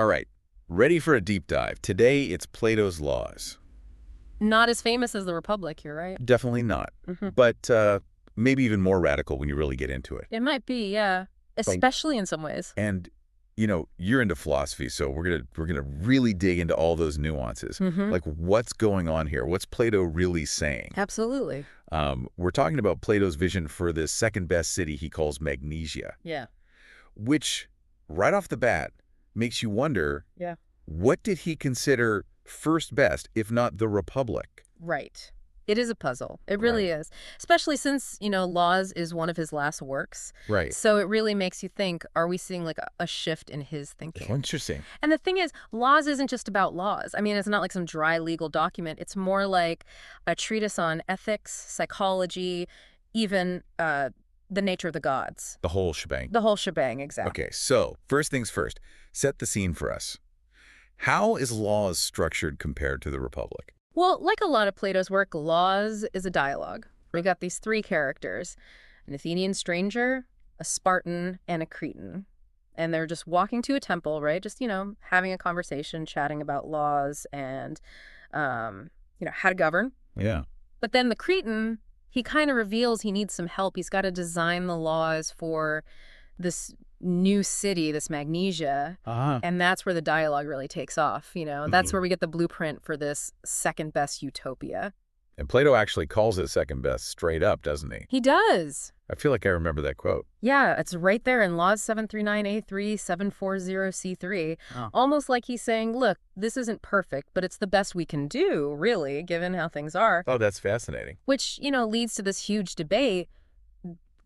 All right, ready for a deep dive. Today, it's Plato's Laws. Not as famous as the Republic, you're right. Definitely not, but maybe even more radical when you really get into it. It might be, yeah. Especially in some ways. And, you're into philosophy, so we're gonna really dig into all those nuances. Like, what's going on here? What's Plato really saying? Absolutely. We're talking about Plato's vision for this second-best city he calls Magnesia. Yeah. Which, right off the bat, makes you wonder, Yeah. what did he consider first best, if not the Republic? Right. It is a puzzle. It really is. Especially since, Laws is one of his last works. Right. So it really makes you think, are we seeing like a shift in his thinking? Oh, interesting. And the thing is, Laws isn't just about laws. I mean, it's not like some dry legal document. It's more like a treatise on ethics, psychology, even the nature of the gods. The whole shebang. The whole shebang, exactly. Okay, so first things first, set the scene for us. How is Laws structured compared to the Republic? Well, like a lot of Plato's work, Laws is a dialogue. We got these three characters, an Athenian stranger, a Spartan, and a Cretan. And they're just walking to a temple, right? Just, having a conversation, chatting about laws and, how to govern. Yeah. But then the Cretan, he kind of reveals he needs some help. He's got to design the laws for this new city, this Magnesia, and that's where the dialogue really takes off, That's where we get the blueprint for this second best Utopia. And Plato actually calls it second best straight up, doesn't he? He does. I feel like I remember that quote. Yeah, it's right there in Laws 739A3, 740C3. Almost like he's saying, look, this isn't perfect, but it's the best we can do, really, given how things are. Oh, that's fascinating. Which, leads to this huge debate.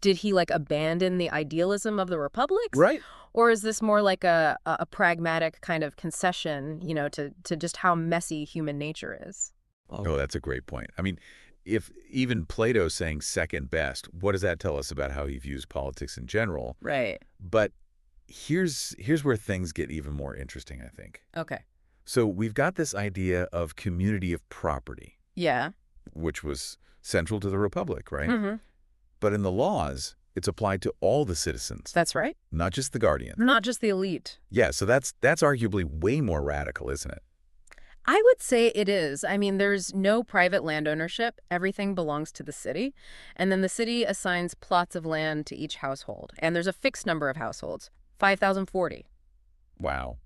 Did he abandon the idealism of the republics? Right. Or is this more like a pragmatic kind of concession, to just how messy human nature is? Oh, that's a great point. I mean, if even Plato's saying second best, what does that tell us about how he views politics in general? Right. But here's where things get even more interesting, I think. Okay. So we've got this idea of community of property. Yeah. Which was central to the Republic, right? But in the Laws, it's applied to all the citizens. That's right. Not just the guardian. Not just the elite. Yeah, so that's arguably way more radical, isn't it? I would say it is. I mean, there's no private land ownership. Everything belongs to the city. And then the city assigns plots of land to each household. And there's a fixed number of households, 5,040. Wow.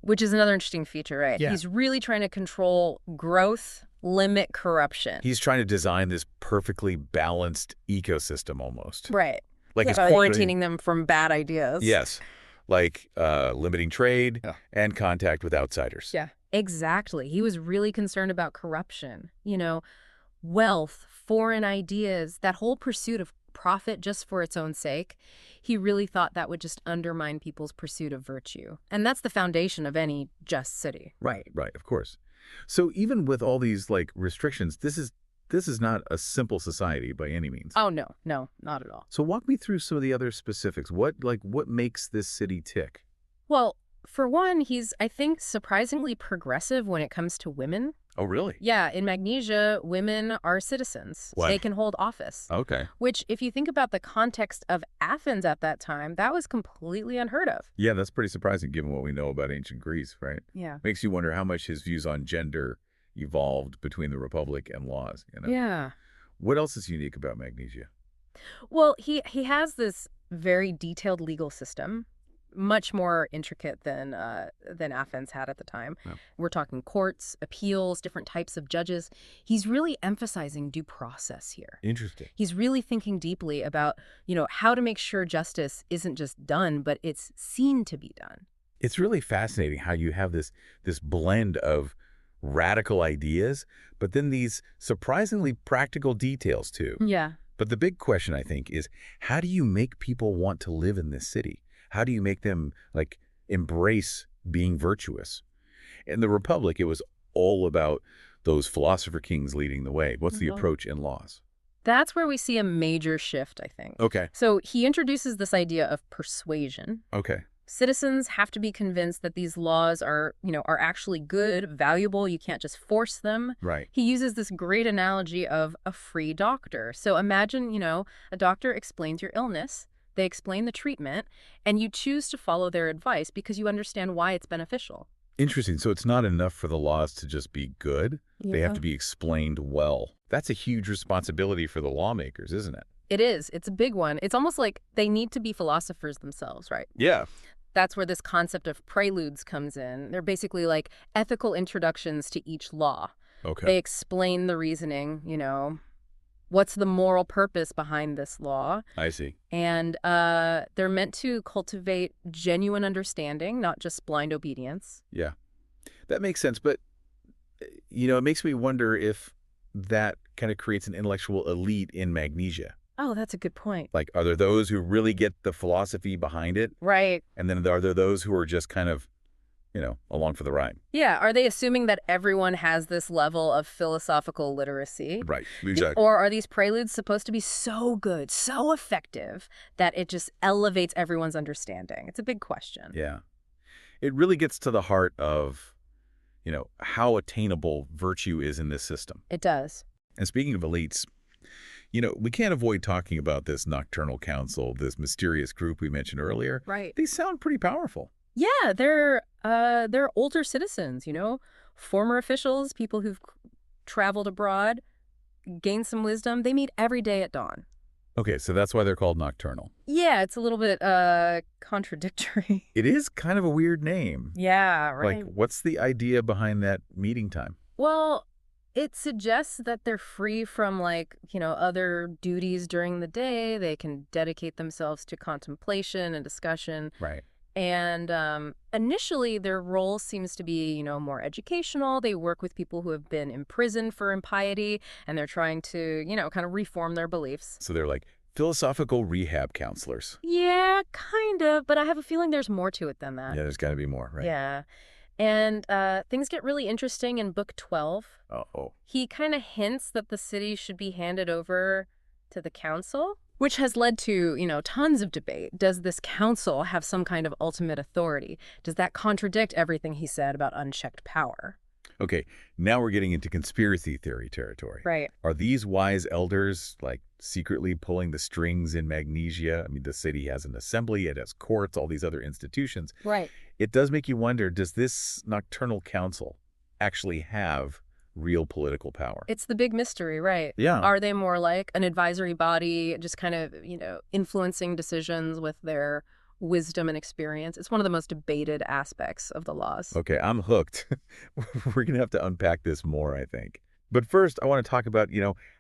Which is another interesting feature, right? Yeah. He's really trying to control growth, limit corruption. He's trying to design this perfectly balanced ecosystem almost. Right. Like he's quarantining them from bad ideas. Yes. Like limiting trade and contact with outsiders. Yeah. Exactly. He was really concerned about corruption, wealth, foreign ideas, that whole pursuit of profit just for its own sake. He really thought that would just undermine people's pursuit of virtue. And that's the foundation of any just city. Right, of course. So even with all these restrictions, this is not a simple society by any means. Oh, no, not at all. So walk me through some of the other specifics. What makes this city tick? Well, for one, he's, I think, surprisingly progressive when it comes to women. Oh, really? Yeah, in Magnesia, women are citizens. What? They can hold office. Okay. Which, if you think about the context of Athens at that time, that was completely unheard of. Yeah, that's pretty surprising given what we know about ancient Greece, right? Yeah. Makes you wonder how much his views on gender evolved between the Republic and Laws. Yeah. What else is unique about Magnesia? Well, he has this very detailed legal system, much more intricate than Athens had at the time. Oh. We're talking courts, appeals, different types of judges. He's really emphasizing due process here. Interesting. He's really thinking deeply about, how to make sure justice isn't just done, but it's seen to be done. It's really fascinating how you have this blend of radical ideas, but then these surprisingly practical details too. Yeah. But the big question, I think, is how do you make people want to live in this city? How do you make them embrace being virtuous? In the Republic, it was all about those philosopher kings leading the way. What's the approach in Laws? That's where we see a major shift, I think. Okay. So he introduces this idea of persuasion. Okay. Citizens have to be convinced that these laws are actually good, valuable. You can't just force them. Right. He uses this great analogy of a free doctor. So imagine, a doctor explains your illness. They explain the treatment, and you choose to follow their advice because you understand why it's beneficial. Interesting. So it's not enough for the laws to just be good. They have Yeah. to be explained well. That's a huge responsibility for the lawmakers, isn't it? It is. It's a big one. It's almost like they need to be philosophers themselves, right? Yeah. That's where this concept of preludes comes in. They're basically like ethical introductions to each law. Okay. They explain the reasoning, what's the moral purpose behind this law. I see. And they're meant to cultivate genuine understanding, not just blind obedience. Yeah. That makes sense. But, it makes me wonder if that kind of creates an intellectual elite in Magnesia. Oh, that's a good point. Like, are there those who really get the philosophy behind it? Right. And then are there those who are just kind of, along for the ride? Yeah. Are they assuming that everyone has this level of philosophical literacy? Right. Exactly. Or are these preludes supposed to be so good, so effective, that it just elevates everyone's understanding? It's a big question. Yeah. It really gets to the heart of, how attainable virtue is in this system. It does. And speaking of elites, we can't avoid talking about this nocturnal council, this mysterious group we mentioned earlier. Right. They sound pretty powerful. Yeah, they're older citizens, former officials, people who've traveled abroad, gained some wisdom. They meet every day at dawn. Okay, so that's why they're called nocturnal. Yeah, it's a little bit contradictory. It is kind of a weird name. Yeah, right. Like, what's the idea behind that meeting time? Well, it suggests that they're free from other duties during the day. They can dedicate themselves to contemplation and discussion. Right. And initially, their role seems to be, more educational. They work with people who have been imprisoned for impiety, and they're trying to, kind of reform their beliefs. So they're like philosophical rehab counselors. Yeah, kind of. But I have a feeling there's more to it than that. Yeah, there's got to be more, right? Yeah. And things get really interesting in Book 12. Uh-oh. He kind of hints that the city should be handed over to the council, which has led to, tons of debate. Does this council have some kind of ultimate authority? Does that contradict everything he said about unchecked power? Okay, now we're getting into conspiracy theory territory. Right. Are these wise elders, secretly pulling the strings in Magnesia? I mean, the city has an assembly, it has courts, all these other institutions. Right. It does make you wonder, does this nocturnal council actually have real political power? It's the big mystery, right? Yeah. Are they more like an advisory body, just kind of, influencing decisions with their wisdom and experience? It's one of the most debated aspects of the laws. Okay, I'm hooked. We're going to have to unpack this more, I think. But first, I want to talk about,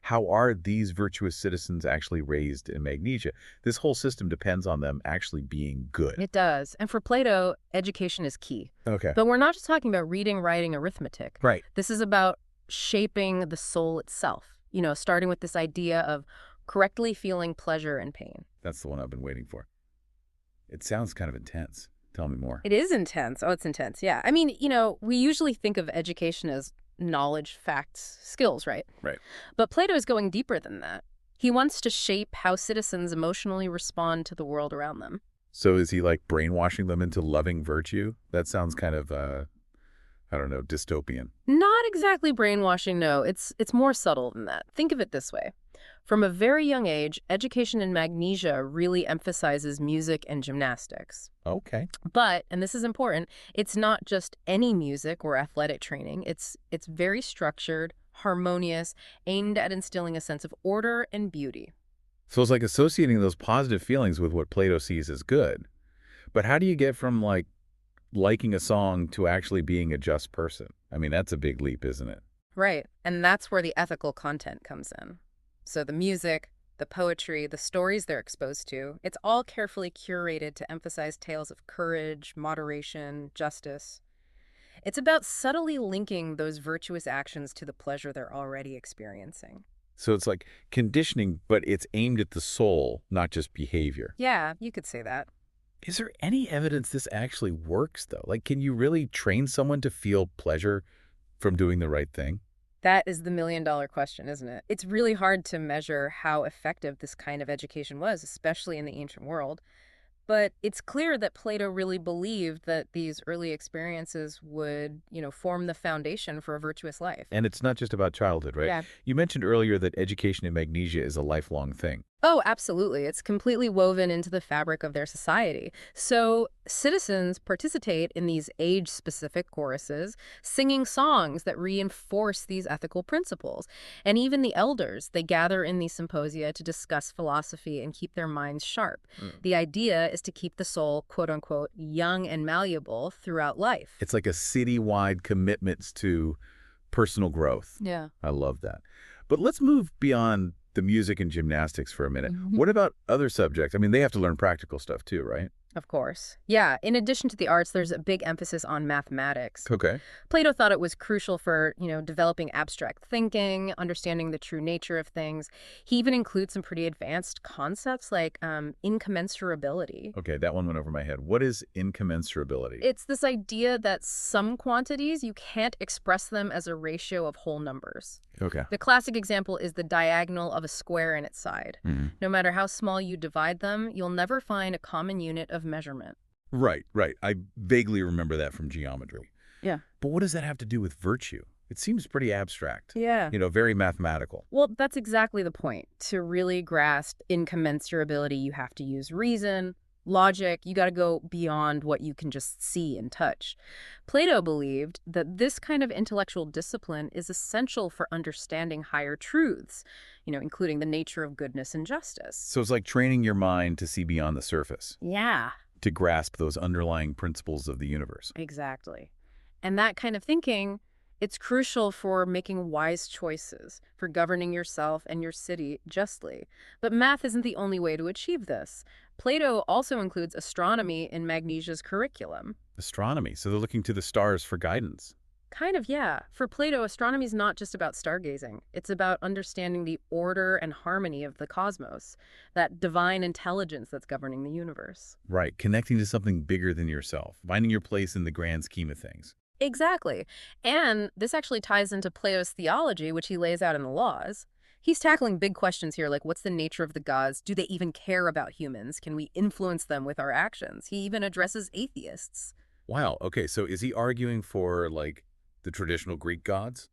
how are these virtuous citizens actually raised in Magnesia? This whole system depends on them actually being good. It does. And for Plato, education is key. Okay. But we're not just talking about reading, writing, arithmetic. Right. This is about shaping the soul itself, starting with this idea of correctly feeling pleasure and pain. That's the one I've been waiting for. It sounds kind of intense. Tell me more. It is intense. Oh, it's intense. Yeah. I mean, we usually think of education as knowledge, facts, skills, right? Right. But Plato is going deeper than that. He wants to shape how citizens emotionally respond to the world around them. So is he brainwashing them into loving virtue? That sounds kind of, dystopian. Not exactly brainwashing, no. It's more subtle than that. Think of it this way. From a very young age, education in Magnesia really emphasizes music and gymnastics. Okay. But, and this is important, it's not just any music or athletic training. It's very structured, harmonious, aimed at instilling a sense of order and beauty. So it's like associating those positive feelings with what Plato sees as good. But how do you get from liking a song to actually being a just person? I mean, that's a big leap, isn't it? Right. And that's where the ethical content comes in. So the music, the poetry, the stories they're exposed to, it's all carefully curated to emphasize tales of courage, moderation, justice. It's about subtly linking those virtuous actions to the pleasure they're already experiencing. So it's like conditioning, but it's aimed at the soul, not just behavior. Yeah, you could say that. Is there any evidence this actually works, though? Can you really train someone to feel pleasure from doing the right thing? That is the million-dollar question, isn't it? It's really hard to measure how effective this kind of education was, especially in the ancient world. But it's clear that Plato really believed that these early experiences would, form the foundation for a virtuous life. And it's not just about childhood, right? Yeah. You mentioned earlier that education in Magnesia is a lifelong thing. Oh, absolutely. It's completely woven into the fabric of their society. So citizens participate in these age-specific choruses, singing songs that reinforce these ethical principles. And even the elders, they gather in these symposia to discuss philosophy and keep their minds sharp. Mm. The idea is to keep the soul, quote unquote, young and malleable throughout life. It's like a citywide commitment to personal growth. Yeah. I love that. But let's move beyond the music and gymnastics for a minute. Mhm. What about other subjects? I mean, they have to learn practical stuff too, right? Of course. Yeah, in addition to the arts, there's a big emphasis on mathematics. Okay. Plato thought it was crucial for, developing abstract thinking, understanding the true nature of things. He even includes some pretty advanced concepts like incommensurability. Okay, that one went over my head. What is incommensurability? It's this idea that some quantities, you can't express them as a ratio of whole numbers. Okay. The classic example is the diagonal of a square and its side. Mhm. No matter how small you divide them, you'll never find a common unit of measurement. Right, right. I vaguely remember that from geometry. Yeah. But what does that have to do with virtue? It seems pretty abstract. Yeah. Very mathematical. Well, that's exactly the point. To really grasp incommensurability, you have to use reason, logic. You got to go beyond what you can just see and touch. Plato believed that this kind of intellectual discipline is essential for understanding higher truths, including the nature of goodness and justice. So it's like training your mind to see beyond the surface, Yeah, to grasp those underlying principles of the universe. exactly. And that kind of thinking, it's crucial for making wise choices, for governing yourself and your city justly. But math isn't the only way to achieve this. Plato also includes astronomy in Magnesia's curriculum. Astronomy. So they're looking to the stars for guidance. Kind of, yeah. For Plato, astronomy is not just about stargazing. It's about understanding the order and harmony of the cosmos, that divine intelligence that's governing the universe. Right. Connecting to something bigger than yourself. Finding your place in the grand scheme of things. Exactly. And this actually ties into Plato's theology, which he lays out in the Laws. He's tackling big questions here, like what's the nature of the gods? Do they even care about humans? Can we influence them with our actions? He even addresses atheists. Wow. Okay. So is he arguing for, like, the traditional Greek gods?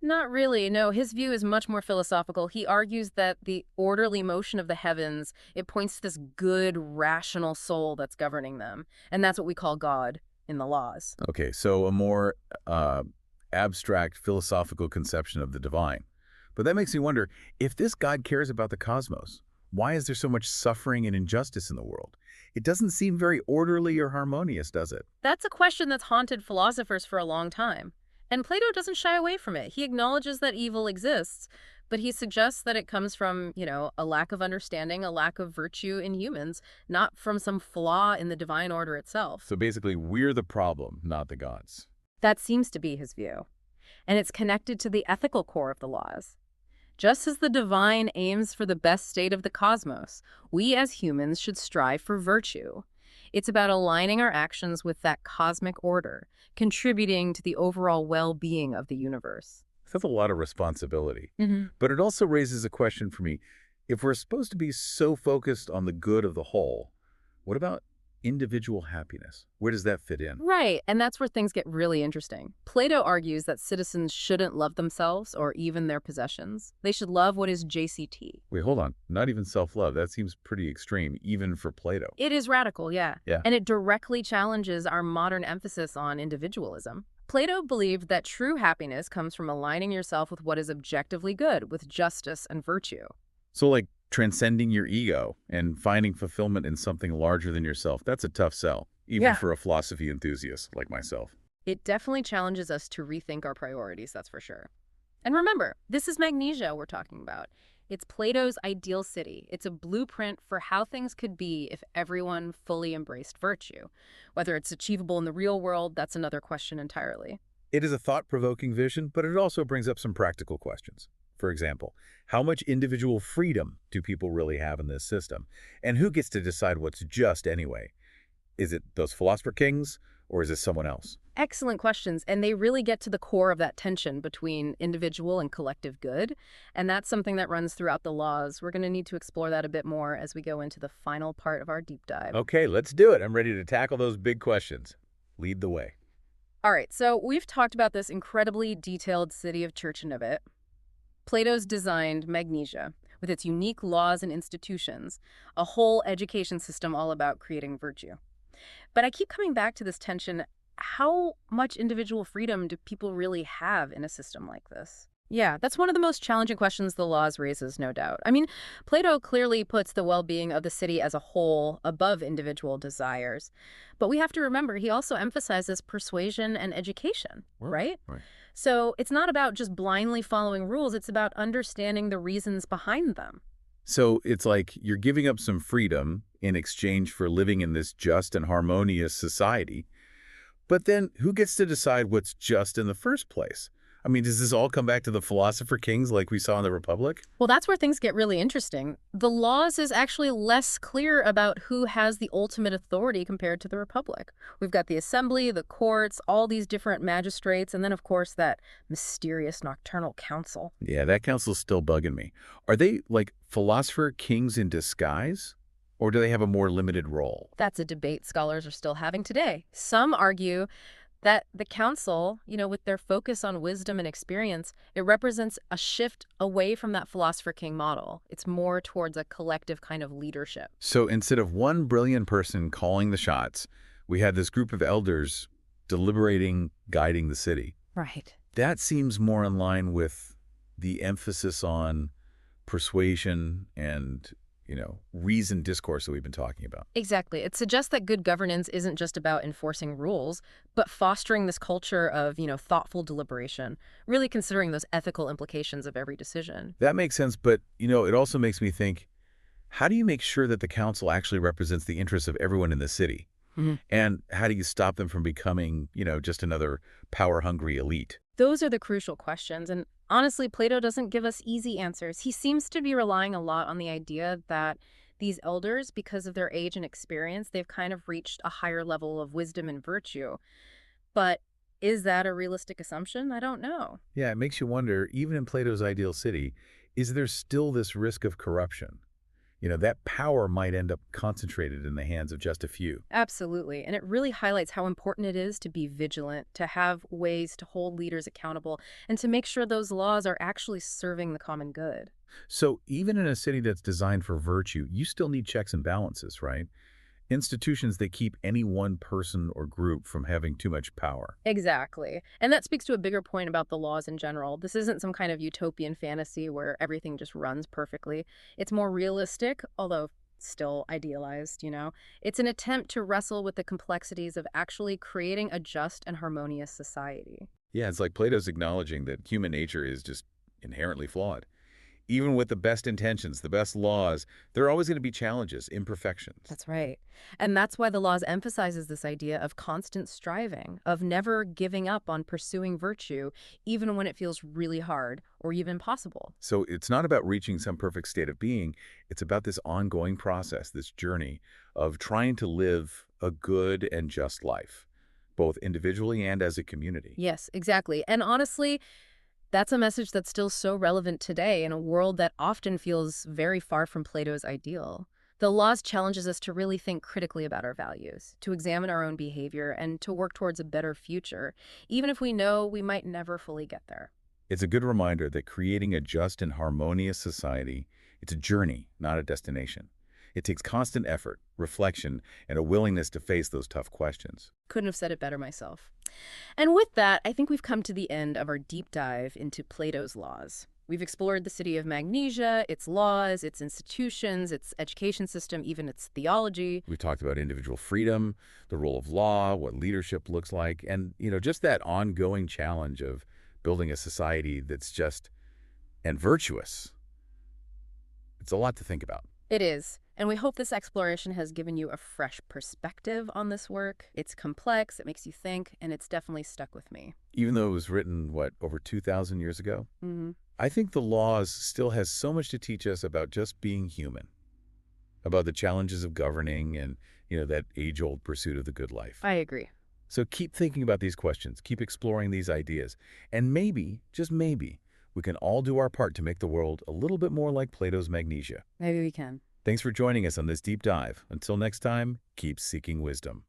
Not really. No, his view is much more philosophical. He argues that the orderly motion of the heavens, it points to this good, rational soul that's governing them. And that's what we call God in the Laws. Okay. So a more abstract philosophical conception of the divine. But that makes me wonder, if this God cares about the cosmos, why is there so much suffering and injustice in the world? It doesn't seem very orderly or harmonious, does it? That's a question that's haunted philosophers for a long time. And Plato doesn't shy away from it. He acknowledges that evil exists, but he suggests that it comes from, a lack of understanding, a lack of virtue in humans, not from some flaw in the divine order itself. So basically, we're the problem, not the gods. That seems to be his view. And it's connected to the ethical core of the Laws. Just as the divine aims for the best state of the cosmos, we as humans should strive for virtue. It's about aligning our actions with that cosmic order, contributing to the overall well-being of the universe. That's a lot of responsibility. Mm-hmm. But it also raises a question for me. If we're supposed to be so focused on the good of the whole, what about individual happiness? Where does that fit in? Right, and that's where things get really interesting. Plato argues that citizens shouldn't love themselves or even their possessions. They should love what is JCT. Wait, hold on. Not even self-love. That seems pretty extreme, even for Plato. It is radical, yeah. Yeah. And it directly challenges our modern emphasis on individualism. Plato believed that true happiness comes from aligning yourself with what is objectively good, with justice and virtue. So, like, transcending your ego and finding fulfillment in something larger than yourself, that's a tough sell, even Yeah. for a philosophy enthusiast like myself. It definitely challenges us to rethink our priorities, that's for sure. And remember, this is Magnesia we're talking about. It's Plato's ideal city. It's a blueprint for how things could be if everyone fully embraced virtue. Whether it's achievable in the real world, that's another question entirely. It is a thought-provoking vision, but it also brings up some practical questions. For example, how much individual freedom do people really have in this system? And who gets to decide what's just anyway? Is it those philosopher kings, or is it someone else? Excellent questions, and they really get to the core of that tension between individual and collective good, and that's something that runs throughout the Laws. We're going to need to explore that a bit more as we go into the final part of our deep dive. Okay, let's do it. I'm ready to tackle those big questions. Lead the way. All right, so we've talked about this incredibly detailed city of Church in a bit. Plato's designed Magnesia with its unique laws and institutions, a whole education system all about creating virtue. But I keep coming back to this tension. How much individual freedom do people really have in a system like this? Yeah, that's one of the most challenging questions the laws raises, no doubt. I mean, Plato clearly puts the well-being of the city as a whole above individual desires. But we have to remember he also emphasizes persuasion and education, Well, right? right. So it's not about just blindly following rules, it's about understanding the reasons behind them. So it's like you're giving up some freedom in exchange for living in this just and harmonious society. But then who gets to decide what's just in the first place? I mean, does this all come back to the philosopher kings like we saw in the Republic? Well, that's where things get really interesting. The laws is actually less clear about who has the ultimate authority compared to the Republic. We've got the assembly, the courts, all these different magistrates, and then, of course, that mysterious nocturnal council. Yeah, that council's still bugging me. Are they like philosopher kings in disguise? Or do they have a more limited role? That's a debate scholars are still having today. Some argue that the council, with their focus on wisdom and experience, it represents a shift away from that philosopher king model. It's more towards a collective kind of leadership. So instead of one brilliant person calling the shots, we had this group of elders deliberating, guiding the city. Right. That seems more in line with the emphasis on persuasion and, reasoned discourse that we've been talking about. Exactly. It suggests that good governance isn't just about enforcing rules, but fostering this culture of, thoughtful deliberation, really considering those ethical implications of every decision. That makes sense, but, it also makes me think, how do you make sure that the council actually represents the interests of everyone in the city? Mhm. And how do you stop them from becoming, just another power-hungry elite? Those are the crucial questions. And honestly, Plato doesn't give us easy answers. He seems to be relying a lot on the idea that these elders, because of their age and experience, they've kind of reached a higher level of wisdom and virtue. But is that a realistic assumption? I don't know. Yeah, it makes you wonder, even in Plato's ideal city, is there still this risk of corruption? That power might end up concentrated in the hands of just a few. Absolutely. And it really highlights how important it is to be vigilant, to have ways to hold leaders accountable, and to make sure those laws are actually serving the common good. So even in a city that's designed for virtue, you still need checks and balances, right? Institutions that keep any one person or group from having too much power. Exactly. And that speaks to a bigger point about the laws in general. This isn't some kind of utopian fantasy where everything just runs perfectly. It's more realistic, although still idealized. It's an attempt to wrestle with the complexities of actually creating a just and harmonious society. Yeah, it's like Plato's acknowledging that human nature is just inherently flawed. Even with the best intentions, the best laws, there are always going to be challenges, imperfections. That's right. And that's why the laws emphasizes this idea of constant striving, of never giving up on pursuing virtue, even when it feels really hard or even impossible. So it's not about reaching some perfect state of being. It's about this ongoing process, this journey of trying to live a good and just life, both individually and as a community. Yes, exactly. And honestly, that's a message that's still so relevant today in a world that often feels very far from Plato's ideal. The laws challenges us to really think critically about our values, to examine our own behavior, and to work towards a better future, even if we know we might never fully get there. It's a good reminder that creating a just and harmonious society, it's a journey, not a destination. It takes constant effort, reflection, and a willingness to face those tough questions. Couldn't have said it better myself. And with that, I think we've come to the end of our deep dive into Plato's laws. We've explored the city of Magnesia, its laws, its institutions, its education system, even its theology. We talked about individual freedom, the role of law, what leadership looks like, and, just that ongoing challenge of building a society that's just and virtuous. It's a lot to think about. It is. And we hope this exploration has given you a fresh perspective on this work. It's complex, it makes you think, and it's definitely stuck with me. Even though it was written, over 2,000 years ago? Mm-hmm. I think the laws still has so much to teach us about just being human, about the challenges of governing and, that age-old pursuit of the good life. I agree. So keep thinking about these questions, keep exploring these ideas, and maybe, just maybe, we can all do our part to make the world a little bit more like Plato's Magnesia. Maybe we can. Thanks for joining us on this deep dive. Until next time, keep seeking wisdom.